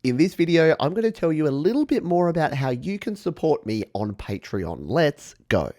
In this video, I'm going to tell you a little bit more about how you can support me on Patreon. Let's go.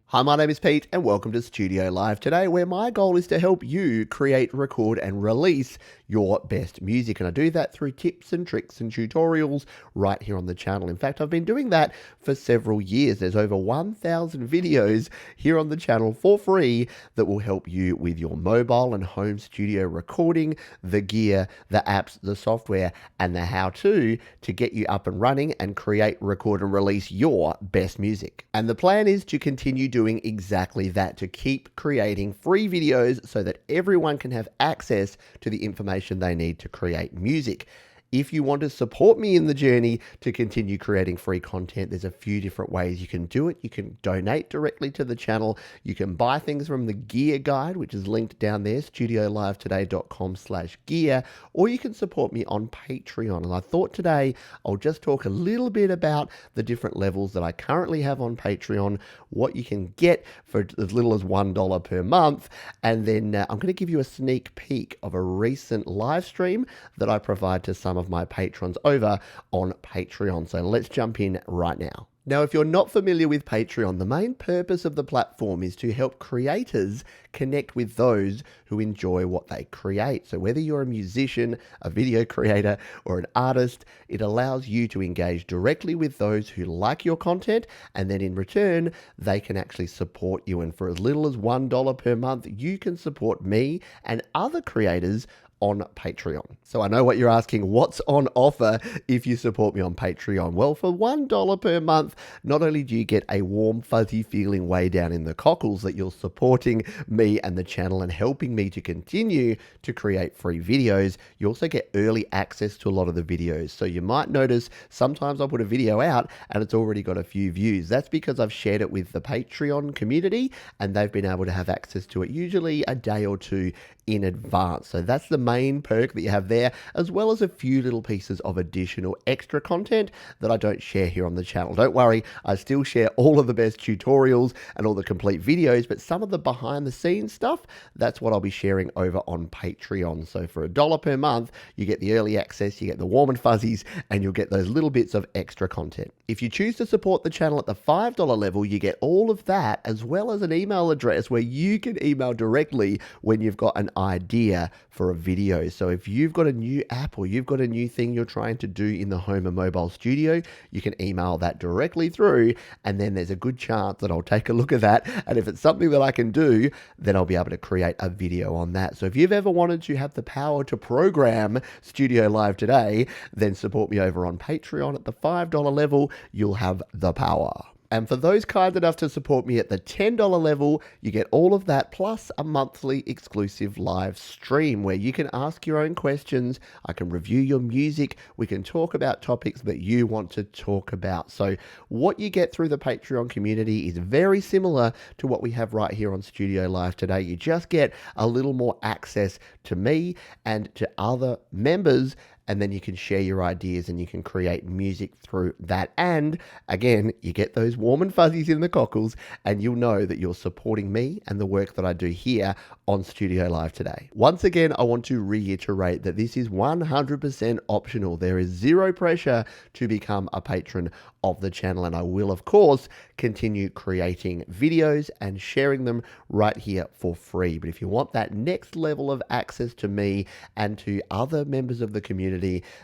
Hi, my name is Pete and welcome to Studio Live today, where my goal is to help you create, record and release your best music. And I do that through tips and tricks and tutorials right here on the channel. In fact, I've been doing that for several years. There's over 1,000 videos here on the channel for free that will help you with your mobile and home studio recording, the gear, the apps, the software, and the how-to to get you up and running and create, record and release your best music. And the plan is to continue doing exactly that, to keep creating free videos so that everyone can have access to the information they need to create music. If you want to support me in the journey to continue creating free content, there's a few different ways you can do it. You can donate directly to the channel. You can buy things from the gear guide, which is linked down there, studiolivetoday.com/gear, or you can support me on Patreon. And I thought today I'll just talk a little bit about the different levels that I currently have on Patreon, what you can get for as little as $1 per month, and then I'm going to give you a sneak peek of a recent live stream that I provide to some of my patrons over on Patreon. So let's jump in right now. Now, if you're not familiar with Patreon, the main purpose of the platform is to help creators connect with those who enjoy what they create. So whether you're a musician, a video creator, or an artist, it allows you to engage directly with those who like your content, and then in return, they can actually support you. And for as little as $1 per month, you can support me and other creators on Patreon. So I know what you're asking, what's on offer if you support me on Patreon? Well, for $1 per month, not only do you get a warm, fuzzy feeling way down in the cockles that you're supporting me and the channel and helping me to continue to create free videos, you also get early access to a lot of the videos. So you might notice sometimes I'll put a video out and it's already got a few views. That's because I've shared it with the Patreon community and they've been able to have access to it usually a day or two in advance. So that's the main perk that you have there, as well as a few little pieces of additional extra content that I don't share here on the channel. Don't worry, I still share all of the best tutorials and all the complete videos, but some of the behind the scenes stuff, that's what I'll be sharing over on Patreon. So for $1 per month, you get the early access, you get the warm and fuzzies, and you'll get those little bits of extra content. If you choose to support the channel at the $5 level, you get all of that, as well as an email address where you can email directly when you've got an idea for a video. So if you've got a new app or you've got a new thing you're trying to do in the home and mobile studio, you can email that directly through, and then there's a good chance that I'll take a look at that, and if it's something that I can do, then I'll be able to create a video on that. So if you've ever wanted to have the power to program Studio Live today, then support me over on Patreon at the $5 level. You'll have the power. And for those kind enough to support me at the $10 level, you get all of that plus a monthly exclusive live stream where you can ask your own questions. I can review your music. We can talk about topics that you want to talk about. So what you get through the Patreon community is very similar to what we have right here on Studio Live today. You just get a little more access to me and to other members, and then you can share your ideas and you can create music through that. And again, you get those warm and fuzzies in the cockles, and you'll know that you're supporting me and the work that I do here on Studio Live today. Once again, I want to reiterate that this is 100% optional. There is zero pressure to become a patron of the channel, and I will of course continue creating videos and sharing them right here for free. But if you want that next level of access to me and to other members of the community,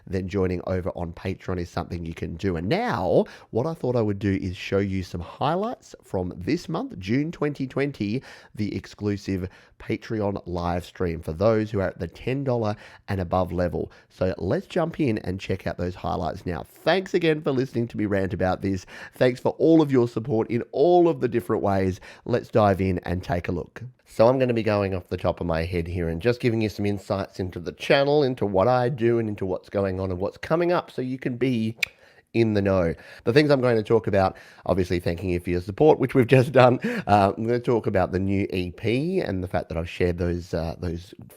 then joining over on Patreon is something you can do. And now what I thought I would do is show you some highlights from this month, June 2020, the exclusive Patreon live stream for those who are at the $10 and above level. So let's jump in and check out those highlights now. Thanks again for listening to me rant about this. Thanks for all of your support in all of the different ways. Let's dive in and take a look. So I'm going to be going off the top of my head here and just giving you some insights into the channel, into what I do and into what's going on and what's coming up, so you can be in the know. The things I'm going to talk about, obviously thanking you for your support, which we've just done. I'm going to talk about the new EP and the fact that I've shared those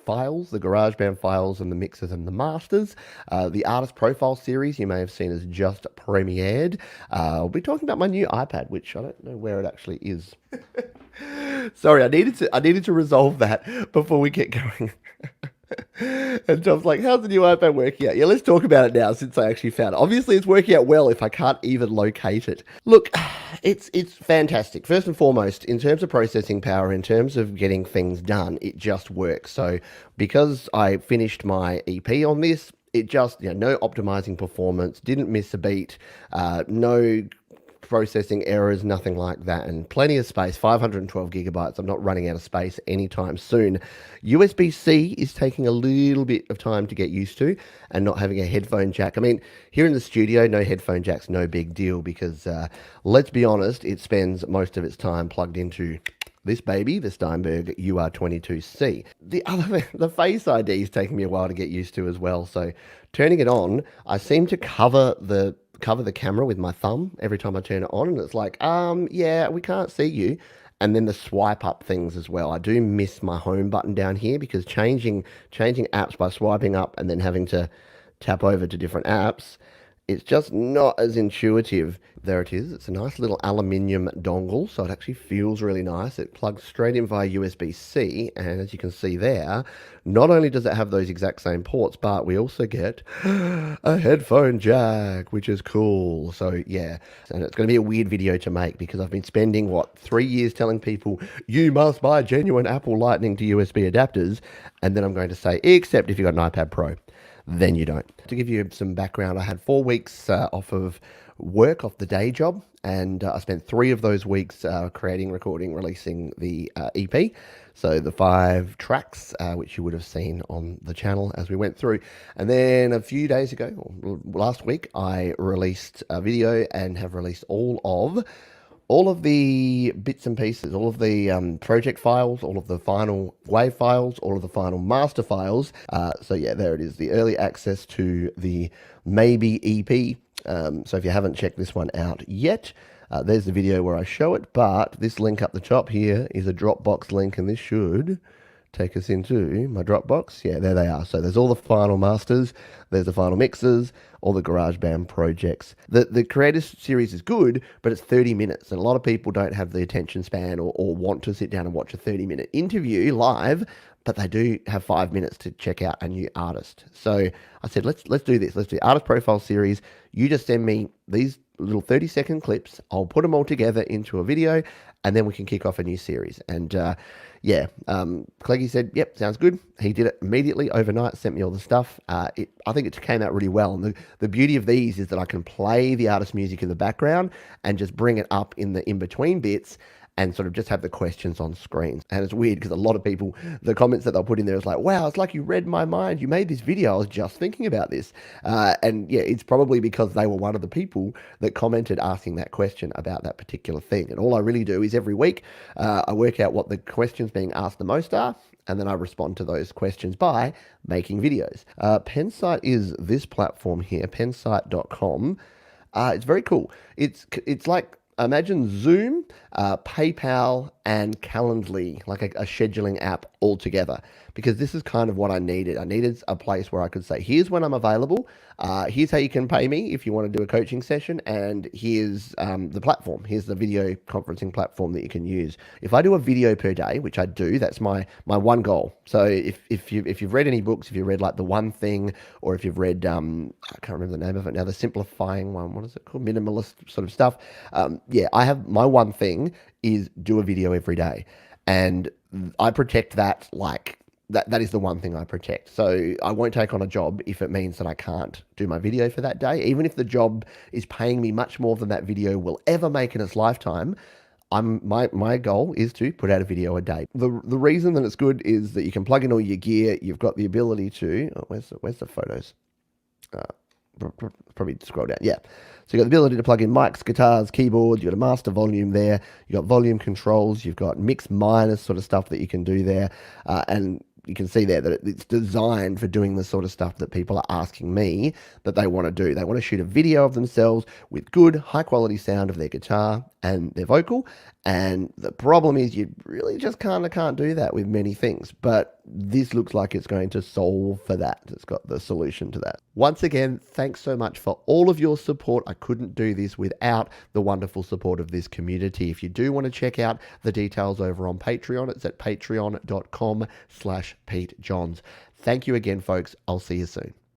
files, the GarageBand files and the mixes and the masters. The artist profile series you may have seen has just premiered. I'll be talking about my new iPad, which I don't know where it actually is. Sorry, I needed to resolve that before we get going. And Tom's like, how's the new iPad working out? Yeah, let's talk about it now since I actually found it. Obviously, it's working out well if I can't even locate it. Look, it's fantastic. First and foremost, in terms of processing power, in terms of getting things done, it just works. So because I finished my EP on this, it just, no optimizing performance, didn't miss a beat, no processing errors, nothing like that, and plenty of space, 512 gigabytes. I'm not running out of space anytime soon. USB-C is taking a little bit of time to get used to, and not having a headphone jack. I mean, here in the studio, no headphone jack's no big deal because, let's be honest, it spends most of its time plugged into this baby, the Steinberg UR22C. The Face ID is taking me a while to get used to as well. So turning it on, I seem to cover the camera with my thumb every time I turn it on, and it's like, yeah, we can't see you. And then the swipe up things as well. I do miss my home button down here because changing apps by swiping up and then having to tap over to different apps, it's just not as intuitive. There it is. It's a nice little aluminium dongle, so it actually feels really nice. It plugs straight in via USB-C, and as you can see there, not only does it have those exact same ports, but we also get a headphone jack, which is cool. So yeah, and it's going to be a weird video to make because I've been spending, 3 years telling people, you must buy genuine Apple Lightning to USB adapters, and then I'm going to say, except if you've got an iPad Pro. Then you don't. To give you some background, I had 4 weeks off of work, off the day job, and I spent 3 of those weeks creating, recording, releasing the EP. So the 5 tracks, which you would have seen on the channel as we went through. And then a few days ago, or last week, I released a video and have released all of the bits and pieces, all of the project files, all of the final WAV files, all of the final master files. So yeah, there it is, the early access to the Maybe EP. So if you haven't checked this one out yet, there's the video where I show it, but this link up the top here is a Dropbox link, and this should take us into my Dropbox. Yeah, there they are. So there's all the final masters, there's the final mixes, all the GarageBand projects. The Creator Series is good, but it's 30 minutes, and a lot of people don't have the attention span or want to sit down and watch a 30-minute interview live, but they do have 5 minutes to check out a new artist. So I said, let's do this. Let's do Artist Profile Series. You just send me these little 30-second clips. I'll put them all together into a video, and then we can kick off a new series. And yeah, Cleggy said, yep, sounds good. He did it immediately overnight, sent me all the stuff. I think it came out really well. And the beauty of these is that I can play the artist music in the background and just bring it up in the in-between bits and sort of just have the questions on screen. And it's weird because a lot of people, the comments that they'll put in there is like, wow, it's like you read my mind. You made this video. I was just thinking about this. And yeah, it's probably because they were one of the people that commented asking that question about that particular thing. And all I really do is every week, I work out what the questions being asked the most are, and then I respond to those questions by making videos. Pensight is this platform here, pensight.com. It's very cool. It's like, imagine Zoom, PayPal, and Calendly, like a scheduling app all together, because this is kind of what I needed. I needed a place where I could say, here's when I'm available, here's how you can pay me if you want to do a coaching session, and here's the platform, here's the video conferencing platform that you can use. If I do a video per day, which I do, that's my one goal. So if you've read any books, if you've read like The One Thing, or if you've read, I can't remember the name of it now, the simplifying one, what is it called, minimalist sort of stuff. Yeah, I have my one thing is do a video every day, and I protect that like that is the one thing I protect. So I won't take on a job if it means that I can't do my video for that day, even if the job is paying me much more than that video will ever make in its lifetime. My goal is to put out a video a day. The reason that it's good is that you can plug in all your gear. You've got the ability to, where's the photos? Probably scroll down. Yeah. So you've got the ability to plug in mics, guitars, keyboards. You've got a master volume there. You've got volume controls. You've got mix minus sort of stuff that you can do there. And you can see there that it's designed for doing the sort of stuff that people are asking me that they want to do. They want to shoot a video of themselves with good, high quality sound of their guitar and their vocal. And the problem is you really just kind of can't do that with many things. But this looks like it's going to solve for that. It's got the solution to that. Once again, thanks so much for all of your support. I couldn't do this without the wonderful support of this community. If you do want to check out the details over on Patreon, it's at patreon.com/PeteJohns. Thank you again, folks. I'll see you soon.